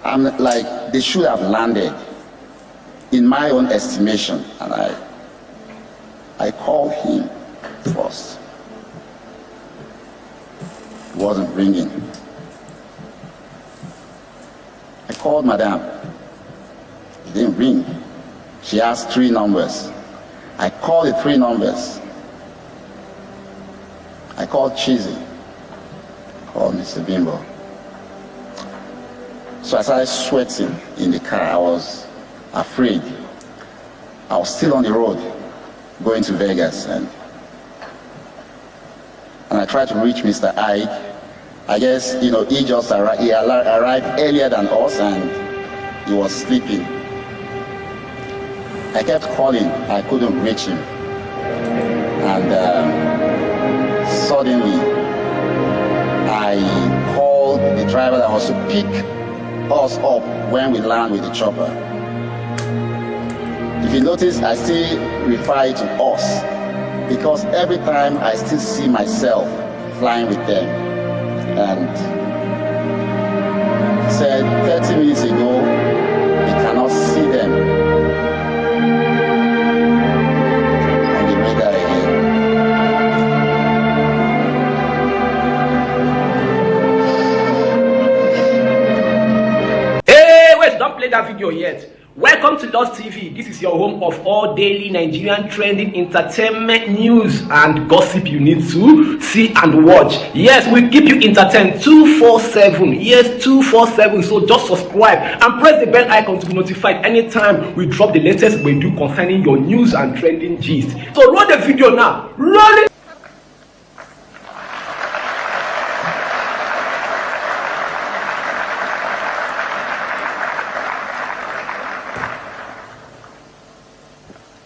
I'm like, they should have landed, in my own estimation, and I called him first. It wasn't ringing. I called Madame. It didn't ring. She asked 3 numbers. I called the 3 numbers. I called Cheesy. I called Mr. Bimbo. So I started sweating in the car. I was afraid. I was still on the road going to Vegas, and I tried to reach Mr. Ike. I guess, he just arrived. He arrived earlier than us, and he was sleeping. I kept calling. I couldn't reach him. And suddenly, I called the driver that was to pick us up when we land with the chopper. If you notice, I still refer to us, because every time I still see myself flying with them. And he said 30 minutes ago, you cannot see them on the radar again. Hey, wait, don't play that video yet. Welcome to Lost TV. This is your home of all daily Nigerian trending entertainment news and gossip you need to see and watch. Yes, we keep you entertained 247. Yes, 247. So just subscribe and press the bell icon to be notified anytime we drop the latest video concerning your news and trending gist. So roll the video now. Roll it.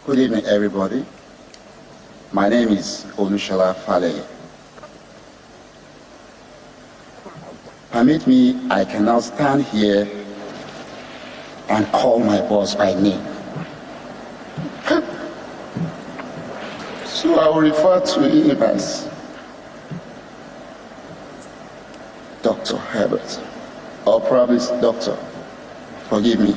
Good evening, everybody. My name is Olushola Fale. Permit me, I cannot stand here and call my boss by name. So I will refer to him as Dr. Herbert, or probably Doctor. Forgive me.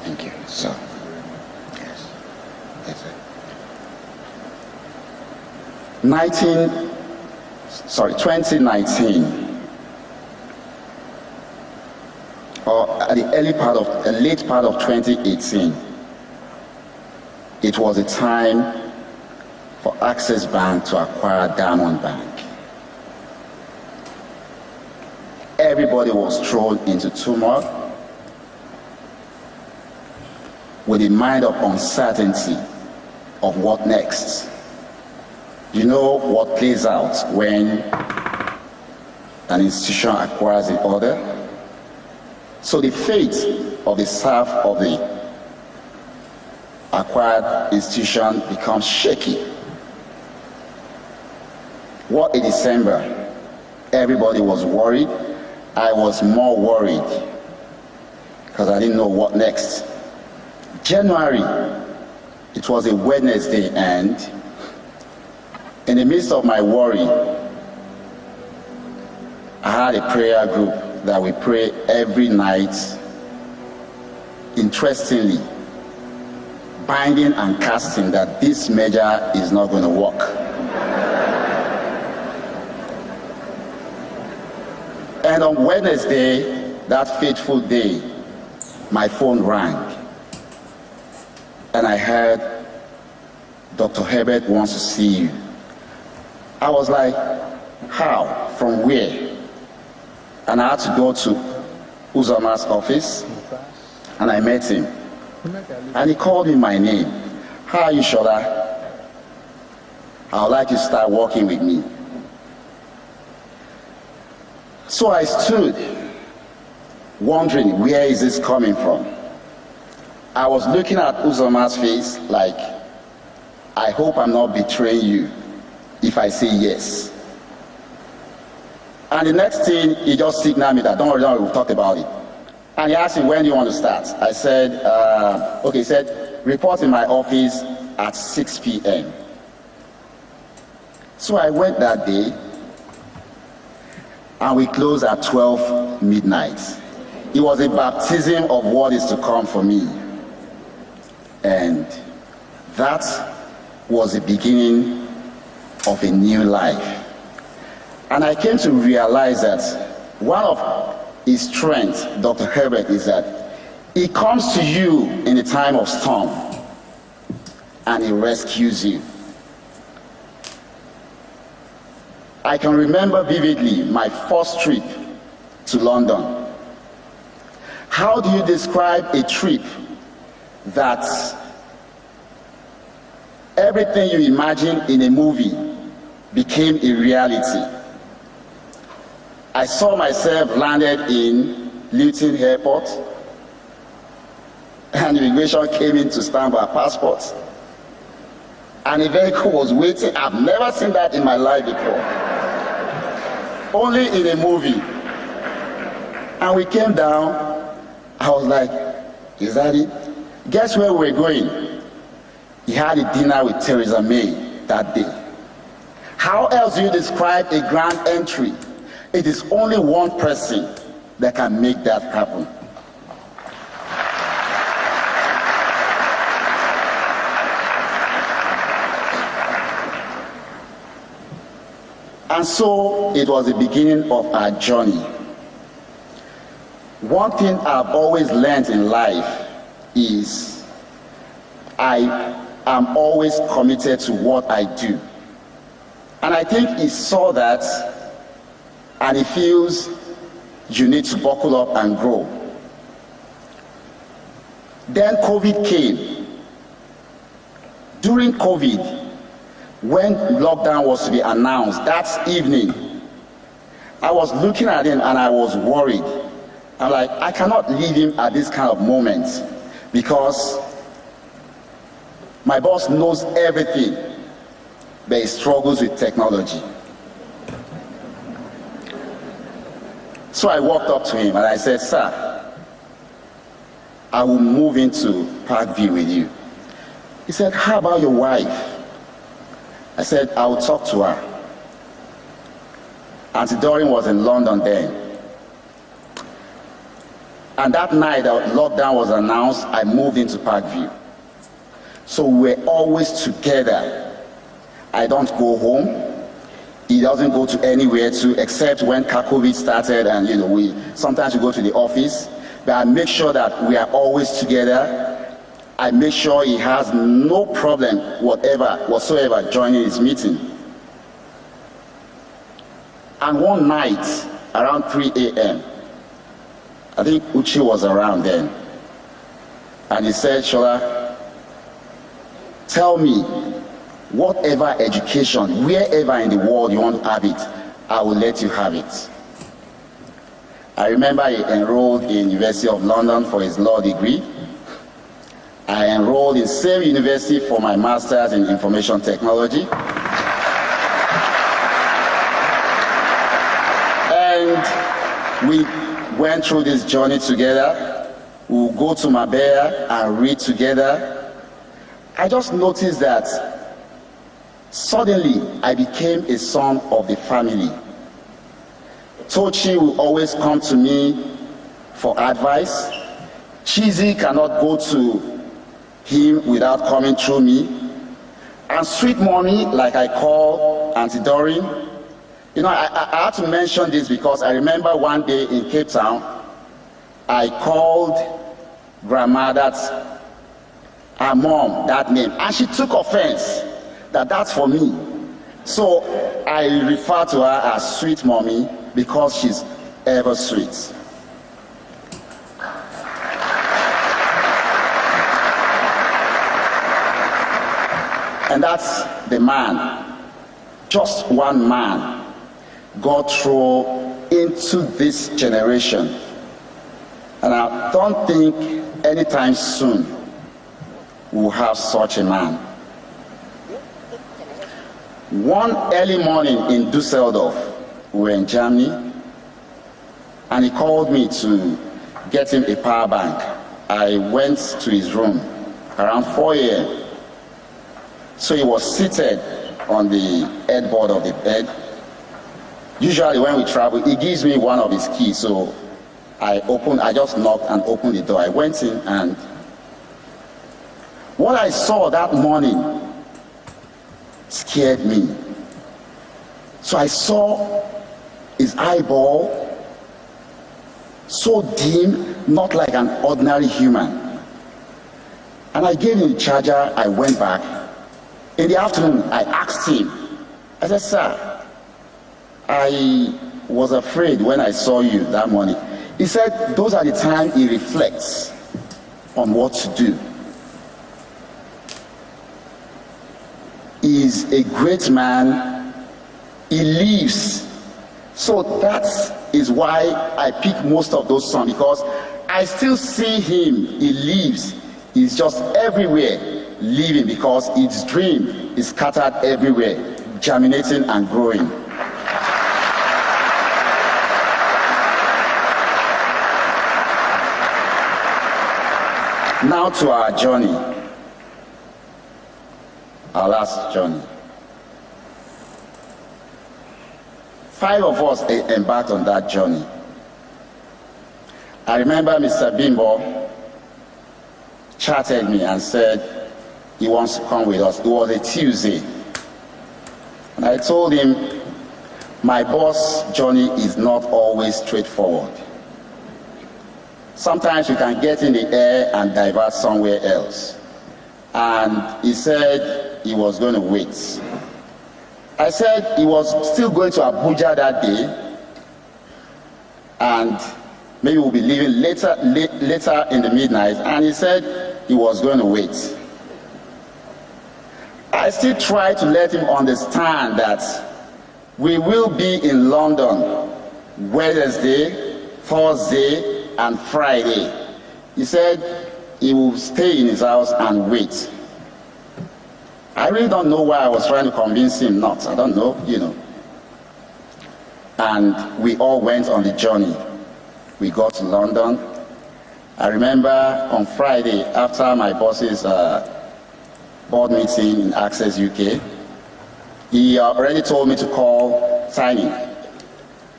Thank you. So, yes, that's it. 2019, or at the late part of 2018, it was a time for Access Bank to acquire Diamond Bank. Everybody was thrown into turmoil with a mind of uncertainty of what next. You know what plays out when an institution acquires the other. So the fate of the staff of the acquired institution becomes shaky. What a December. Everybody was worried. I was more worried because I didn't know what next. January, it was a Wednesday, and in the midst of my worry, I had a prayer group that we pray every night, interestingly, binding and casting that this measure is not going to work. And on Wednesday, that fateful day, my phone rang. And I heard, Dr. Herbert wants to see you. I was like, how? From where? And I had to go to Uzama's office, and I met him. And he called me my name. How are you, Shola? I would like you to start working with me. So I stood, wondering, where is this coming from? I was looking at Uzama's face like, I hope I'm not betraying you if I say yes. And the next thing, he just signaled me that, don't worry, we'll talk about it. And he asked me, when do you want to start? I said, okay, he said, report in my office at 6 p.m. So I went that day, and we closed at 12 midnight. It was a baptism of what is to come for me. And that was the beginning of a new life. And I came to realize that one of his strengths, Dr. Herbert, is that he comes to you in a time of storm and he rescues you. I can remember vividly my first trip to London. How do you describe a trip that everything you imagine in a movie became a reality? I saw myself landed in Luton Airport, and immigration came in to stamp our passports. And a vehicle was waiting. I've never seen that in my life before. Only in a movie. And we came down. I was like, is that it? Guess where we're going? He had a dinner with Theresa May that day. How else do you describe a grand entry? It is only one person that can make that happen. And so it was the beginning of our journey. One thing I've always learned in life is I am always committed to what I do. And I think he saw that, and he feels you need to buckle up and grow. Then COVID came. During COVID, when lockdown was to be announced that evening, I was looking at him and I was worried. I'm like, I cannot leave him at this kind of moment because my boss knows everything, but he struggles with technology. So I walked up to him and I said, sir, I will move into Parkview with you. He said, how about your wife? I said, I will talk to her. Auntie Doreen was in London then. And that night that lockdown was announced, I moved into Parkview. So we're always together. I don't go home. He doesn't go to anywhere too, except when COVID started and sometimes we go to the office. But I make sure that we are always together. I make sure he has no problem whatsoever joining his meeting. And one night, around 3 a.m., I think Uchi was around then, and he said, Shola, tell me, whatever education, wherever in the world you want to have it, I will let you have it. I remember he enrolled in University of London for his law degree. I enrolled in same university for my master's in information technology. And we went through this journey together. We'll go to Mabea and read together. I just noticed that suddenly I became a son of the family. Tochi will always come to me for advice. Chizzy cannot go to him without coming through me. And Sweet Mommy, like I call Auntie Doreen. I had to mention this because I remember one day in Cape Town, I called Grandma, that's her mom, that name, and she took offense that that's for me. So I refer to her as Sweet Mommy because she's ever sweet. And that's the man, just one man, God threw into this generation. And I don't think anytime soon we'll have such a man. One early morning in Dusseldorf, we were in Germany, and he called me to get him a power bank. I went to his room around 4 a.m. So he was seated on the headboard of the bed, Usually when we travel, he gives me one of his keys. So I just knocked and opened the door. I went in, and what I saw that morning scared me. So I saw his eyeball so dim, not like an ordinary human. And I gave him the charger. I went back. In the afternoon, I asked him, I said, sir, I was afraid when I saw you that morning. He said, those are the times he reflects on what to do. He is a great man. He lives. So that is why I pick most of those songs, because I still see him. He lives. He's just everywhere living, because his dream is scattered everywhere, germinating and growing. Now to our journey, our last journey. 5 of us embarked on that journey. I remember Mr. Bimbo chatted me and said he wants to come with us. It was a Tuesday. And I told him, my boss' journey is not always straightforward. Sometimes you can get in the air and divert somewhere else. And he said he was going to wait. I said he was still going to Abuja that day, and maybe we'll be leaving later in the midnight, and he said he was going to wait. I still try to let him understand that we will be in London Wednesday, Thursday, and Friday. He said he will stay in his house and wait. I really don't know why I was trying to convince him not. I don't know, And we all went on the journey. We got to London. I remember on Friday, after my boss's board meeting in Access UK, he already told me to call Tiny,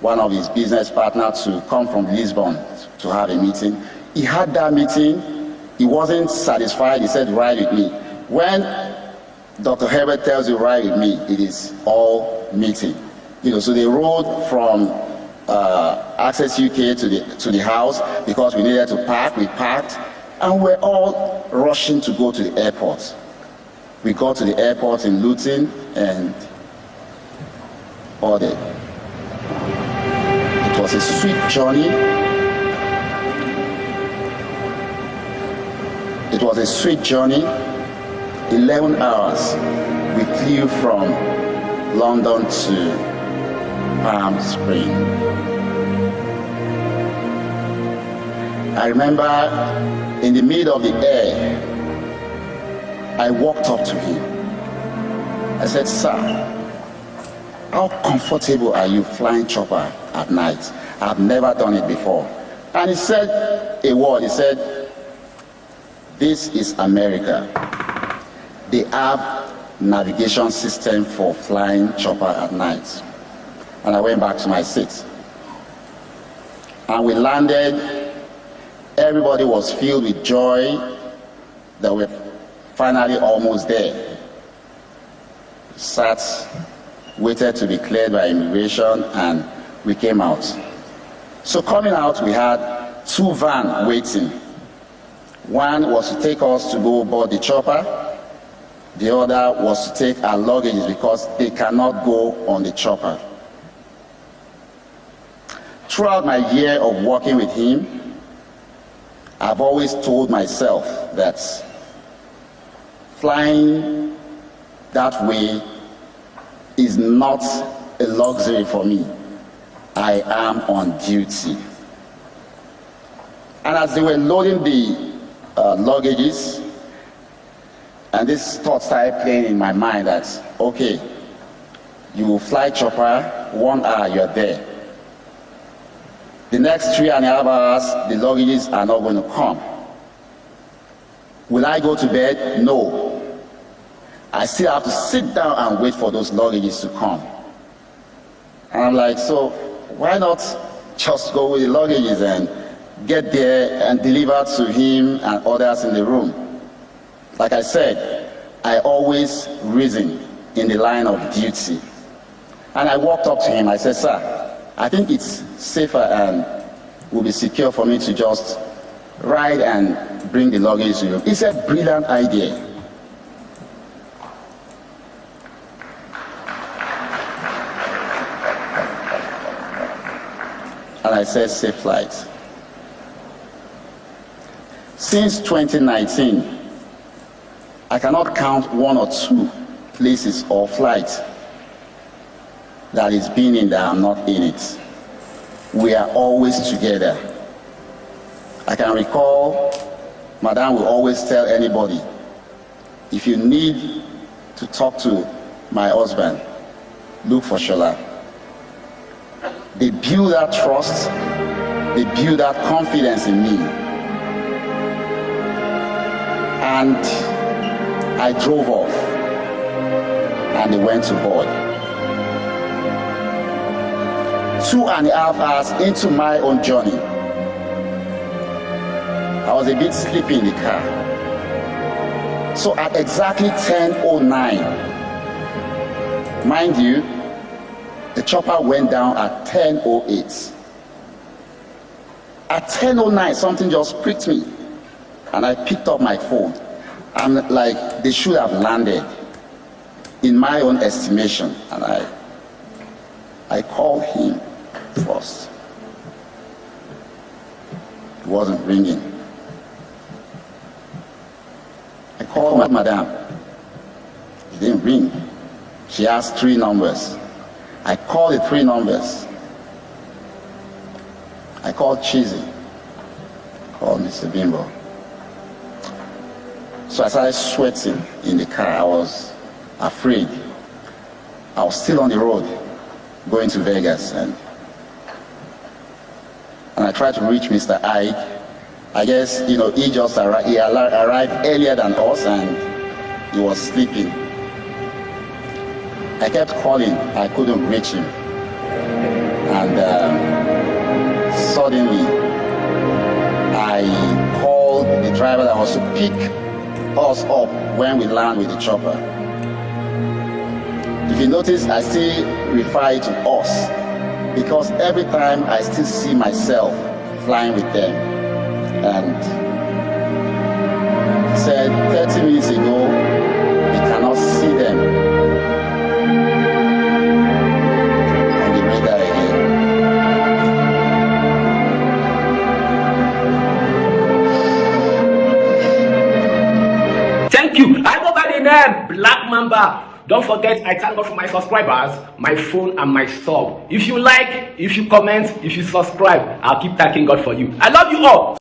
one of his business partners, to come from Lisbon to have a meeting. He had that meeting. He wasn't satisfied. He said, ride with me. When Dr. Herbert tells you ride with me, it is all meeting. So they rode from Access UK to the house because we needed to park. We parked, and we're all rushing to go to the airport. We got to the airport in Luton and boarded. It was a sweet journey. It was a sweet journey. 11 hours. We flew from London to Palm Springs. I remember in the middle of the air, I walked up to him. I said, sir, how comfortable are you flying chopper at night? I've never done it before. And he said a word. He said, this is America. They have navigation system for flying chopper at night. And I went back to my seat. And we landed. Everybody was filled with joy that we're finally almost there. Sat, waited to be cleared by immigration, and we came out. So coming out, we had 2 vans waiting. One was to take us to go board the chopper. The other was to take our luggage because they cannot go on the chopper. Throughout my year of working with him, I've always told myself that flying that way is not a luxury for me. I am on duty. And as they were loading the luggages, and this thought started playing in my mind that, okay, you will fly chopper, 1 hour you're there. The next 3.5 hours, the luggages are not going to come. Will I go to bed? No. I still have to sit down and wait for those luggages to come. And I'm like, so why not just go with the luggages and get there and deliver to him and others in the room? Like I said, I always reason in the line of duty. And I walked up to him. I said, sir, I think it's safer and will be secure for me to just ride and bring the luggage to you. It's a brilliant idea. And I said, safe flight. Since 2019, I cannot count 1 or 2 places or flights that is being in that I'm not in it. We are always together. I can recall, Madam will always tell anybody, if you need to talk to my husband, look for Shola. They build that trust, they build that confidence in me. And I drove off, and they went to board. 2.5 hours into my own journey, I was a bit sleepy in the car. So at exactly 10:09, mind you, the chopper went down at 10:08. At 10:09, something just pricked me, and I picked up my phone. I'm like, they should have landed, in my own estimation, and I called him first. It wasn't ringing. I called my madam. It didn't ring. She asked 3 numbers. I called the 3 numbers. I called Cheesy. I called Mr. Bimbo. So I started sweating in the car. I was afraid. I was still on the road going to Vegas, and I tried to reach Mr. Ike. I guess, he just arrived. He arrived earlier than us, and he was sleeping. I kept calling. I couldn't reach him. And suddenly, I called the driver that was to pick us up when we land with the chopper. If you notice, I still refer to us, because every time I still see myself flying with them. And he said 30 minutes ago, we cannot see them on the radar again. Thank you. I go by the name Black Mamba. Don't forget, I thank God for my subscribers, my phone, and my sub. If you like, if you comment, if you subscribe, I'll keep thanking God for you. I love you all.